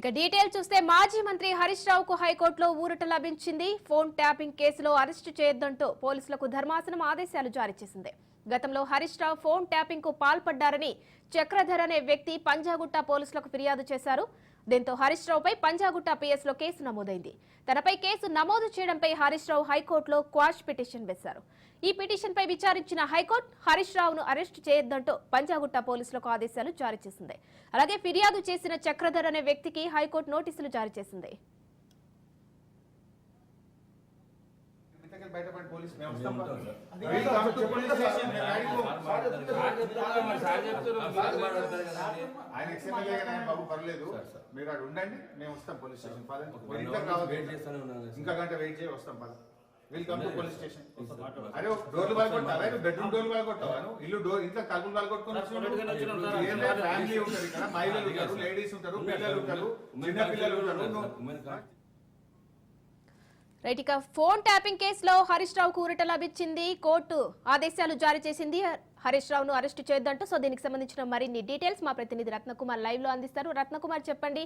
ఇక డీటెయిల్ చూస్తే మాజీ మంత్రి హరీష్ రావుకు హైకోర్టులో ఊరట లభించింది. ఫోన్ ట్యాపింగ్ కేసులో అరెస్టు చేయొద్దంటూ పోలీసులకు ధర్మాసనం ఆదేశాలు జారీ చేసింది. గతంలో హరీష్ రావు ఫోన్ ట్యాపింగ్ కు పాల్పడ్డారని చక్రధర్ అనే వ్యక్తి పంజాగుట్ట పోలీసులకు ఫిర్యాదు చేశారు. దీంతో హరీష్ రావుపై పంజాగుట్ట పిఎస్లో కేసు నమోదైంది. తనపై కేసు నమోదు చేయడంపై హరీష్ రావు హైకోర్టులో క్వాష్ పిటిషన్ వేశారు. ఈ పిటిషన్పై విచారించిన హైకోర్టు హరీష్ రావును అరెస్టు చేయొద్దంటూ పంజాగుట్ట పోలీసులకు ఆదేశాలు జారీ చేసింది. అలాగే ఫిర్యాదు చేసిన చక్రధర్ అనే వ్యక్తికి హైకోర్టు నోటీసులు జారీ చేసింది. బాబు పర్లేదు, మీరు అక్కడ ఉండండి, మేము వస్తాం పోలీస్ స్టేషన్. ఇంకా గంట వెయిట్ చేయి, వస్తాం. Welcome to police station. అరే డోర్లు బాగుంటావా? బెడ్రూమ్ డోర్లు బాగుంటావాను? ఇల్లు డోర్ ఇంట్లో తలుపులు బాగుకొట్టుకుని ఫ్యామిలీ ఉంటారు, ఇక్కడ మహిళలు ఉంటారు, లేడీస్ ఉంటారు, పిల్లలు ఉంటారు, చిన్న పిల్లలు ఉంటారు. రైట్, ఇక ఫోన్ ట్యాపింగ్ కేసులో హరీష్ రావుకు ఊరట లభించింది. కోర్టు ఆదేశాలు జారీ చేసింది హరీష్ రావును అరెస్టు చేయొద్దంటూ. సో దీనికి సంబంధించిన మరిన్ని డీటెయిల్స్ మా ప్రతినిధి రత్నకుమార్ లైవ్ లో అందిస్తారు. రత్నకుమార్, చెప్పండి,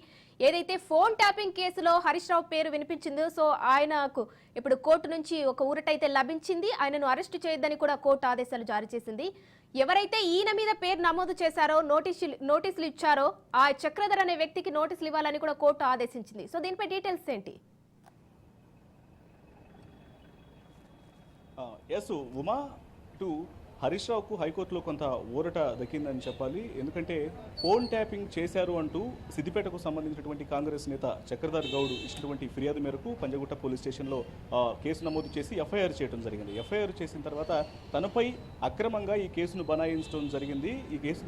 ఏదైతే ఫోన్ ట్యాపింగ్ కేసులో హరీష్ రావు పేరు వినిపించిందో, సో ఆయనకు ఇప్పుడు కోర్టు నుంచి ఒక ఊరట అయితే లభించింది. ఆయనను అరెస్టు చేయొద్దని కూడా కోర్టు ఆదేశాలు జారీ చేసింది. ఎవరైతే ఈయన మీద పేరు నమోదు చేశారో, నోటీసులు ఇచ్చారో, ఆ చక్రధర్ అనే వ్యక్తికి నోటీసులు ఇవ్వాలని కూడా కోర్టు ఆదేశించింది. సో దీనిపై డీటెయిల్స్ ఏంటి? ఎస్ ఉమా, ఇటు హరీష్ రావుకు హైకోర్టులో కొంత ఊరట దక్కిందని చెప్పాలి. ఎందుకంటే ఫోన్ ట్యాపింగ్ చేశారు అంటూ సిద్దిపేటకు సంబంధించినటువంటి కాంగ్రెస్ నేత చక్రధర్ గౌడ్ ఇచ్చినటువంటి ఫిర్యాదు మేరకు పంజగుట్ట పోలీస్ స్టేషన్లో కేసు నమోదు చేసి ఎఫ్ఐఆర్ చేయడం జరిగింది. ఎఫ్ఐఆర్ చేసిన తర్వాత తనపై అక్రమంగా ఈ కేసును బనాయించడం జరిగింది. ఈ కేసు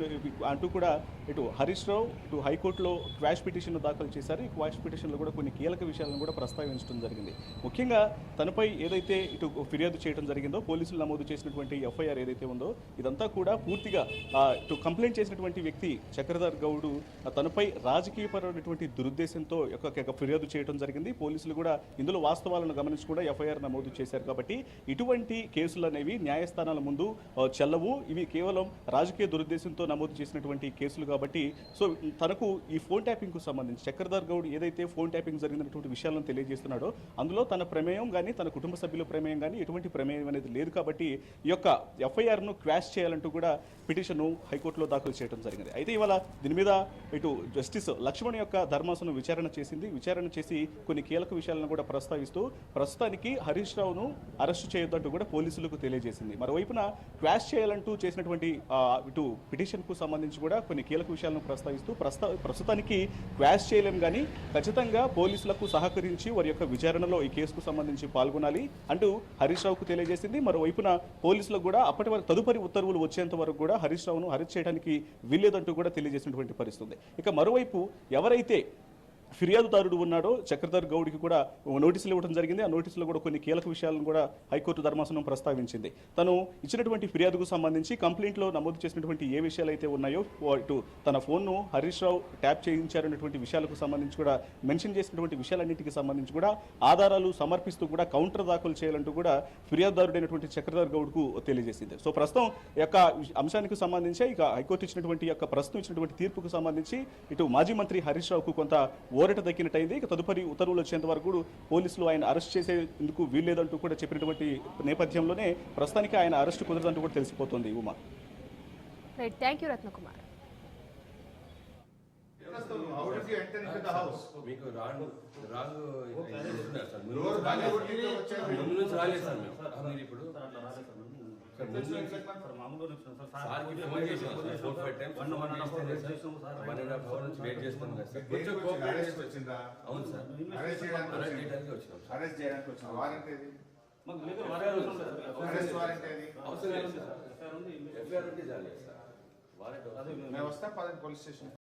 అంటూ కూడా ఇటు హరీష్ రావు ఇటు హైకోర్టులో క్వాష్ పిటిషన్ దాఖలు చేశారు. ఈ క్వాష్ పిటిషన్లో కూడా కొన్ని కీలక విషయాలను కూడా ప్రస్తావించడం జరిగింది. ముఖ్యంగా తనపై ఏదైతే ఇటు ఫిర్యాదు చేయడం జరిగిందో, పోలీసులు నమోదు చేసినటువంటి ఎఫ్ఐఆర్ ఏదైతే ఉందో, ఇదంతా కూడా పూర్తిగా ఇటు కంప్లైంట్ చేసినటువంటి వ్యక్తి చక్రధర్ గౌడ్ తనపై రాజకీయపరమైనటువంటి దురుద్దేశంతో ఒక ఫిర్యాదు చేయడం జరిగింది. పోలీసులు కూడా ఇందులో వాస్తవాలను గమనించి కూడా ఎఫ్ఐఆర్ నమోదు చేశారు. కాబట్టి ఇటువంటి కేసులు అనేవి న్యాయస్థానాల ముందు చెల్లవు. ఇవి కేవలం రాజకీయ దురుద్దేశంతో నమోదు చేసినటువంటి కేసులు కాబట్టి సో తనకు ఈ ఫోన్ ట్యాపింగ్ కు సంబంధించి చక్రధర్ గౌడ్ ఏదైతే ఫోన్ ట్యాపింగ్ జరిగినటువంటి విషయాలను తెలియజేస్తున్నాడో, అందులో తన ప్రమేయం కానీ తన కుటుంబ సభ్యుల ప్రమేయం కానీ ఎటువంటి ప్రమేయం అనేది లేదు. కాబట్టి ఈ యొక్క ఎఫ్ఐఆర్ను క్వాష్ చేయాలంటూ కూడా పిటిషన్ హైకోర్టులో దాఖలు చేయడం జరిగింది. అయితే ఇవాళ దీని మీద ఇటు జస్టిస్ లక్ష్మణ్ యొక్క ధర్మాసనం విచారణ చేసింది. విచారణ చేసి కొన్ని కీలక విషయాలను కూడా ప్రస్తావిస్తూ ప్రస్తుతానికి హరీష్ రావును అరెస్టు చేయొద్దంటూ కూడా పోలీసులకు తెలియజేసింది. మరోవైపున క్వాష్ చేయాలంటూ చేసినటువంటి ఇటు పిటిషన్ కు సంబంధించి కూడా కొన్ని కీలక విషయాలను ప్రస్తావిస్తూ ప్రస్తుతానికి క్వాష్ చేయలేం కానీ ఖచ్చితంగా పోలీసులకు సహకరించి వారి యొక్క విచారణలో ఈ కేసుకు సంబంధించి పాల్గొనాలి అంటూ హరీష్ రావుకు తెలియజేసింది. మరోవైపున పోలీసులకు కూడా అప్పటి వరకు తదుపరి ఉత్తర్వులు వచ్చేంత వరకు కూడా హరీష్ రావును అరెస్ట్ చేయడానికి వీల్లేదంటూ కూడా తెలియజేసినటువంటి పరిస్థితి. ఇక మరోవైపు ఎవరైతే ఫిర్యాదుదారుడు ఉన్నాడో చక్రధర్ గౌడ్కి కూడా నోటీసులు ఇవ్వడం జరిగింది. ఆ నోటీసులో కూడా కొన్ని కీలక విషయాలను కూడా హైకోర్టు ధర్మాసనం ప్రస్తావించింది. తను ఇచ్చినటువంటి ఫిర్యాదుకు సంబంధించి కంప్లైంట్లో నమోదు చేసినటువంటి ఏ విషయాలు అయితే ఉన్నాయో, ఇటు తన ఫోన్ను హరీష్ రావు ట్యాప్ చేయించారనేటువంటి విషయాలకు సంబంధించి కూడా మెన్షన్ చేసినటువంటి విషయాలన్నింటికి సంబంధించి కూడా ఆధారాలు సమర్పిస్తూ కూడా కౌంటర్ దాఖలు చేయాలంటూ కూడా ఫిర్యాదుదారుడైనటువంటి చక్రధర్ గౌడ్కు తెలియజేసింది. సో ప్రస్తుతం యొక్క అంశానికి సంబంధించి ఇక హైకోర్టు ఇచ్చినటువంటి యొక్క ప్రస్తుతం ఇచ్చినటువంటి తీర్పుకు సంబంధించి ఇటు మాజీ మంత్రి హరీష్ రావుకు కొంత ఓరట దక్కినట్టయింది. ఇక తదుపరి ఉత్తర్వులు వచ్చేంత వరకు పోలీసులు ఆయన అరెస్ట్ చేసేందుకు వీల్లేదంటూ కూడా చెప్పినటువంటి నేపథ్యంలోనే ప్రస్తుతానికి ఆయన అరెస్ట్ కుదరదంటూ కూడా తెలిసిపోతుంది. Uma, right, thank you Ratnakumar. మేము వస్తాం, పదండి పోలీస్ స్టేషన్.